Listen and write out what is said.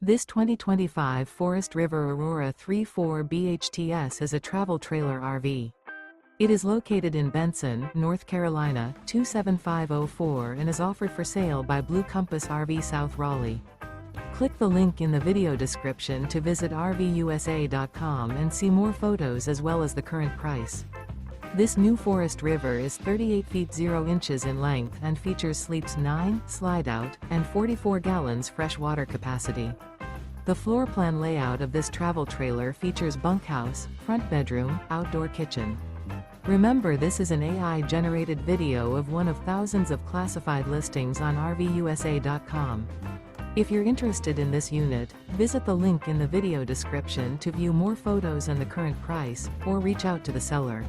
This 2025 Forest River Aurora 3.4 BHTS is a travel trailer RV. It is located in Benson, North Carolina, 27504 and is offered for sale by Blue Compass RV South Raleigh. Click the link in the video description to visit RVUSA.com and see more photos as well as the current price. This new Forest River is 38 feet 0 inches in length and features sleeps 9, Slideout, and 44 gallons fresh water capacity. The floor plan layout of this travel trailer features bunkhouse, front bedroom, outdoor kitchen. Remember, this is an AI-generated video of one of thousands of classified listings on RVUSA.com. If you're interested in this unit, visit the link in the video description to view more photos and the current price, or reach out to the seller.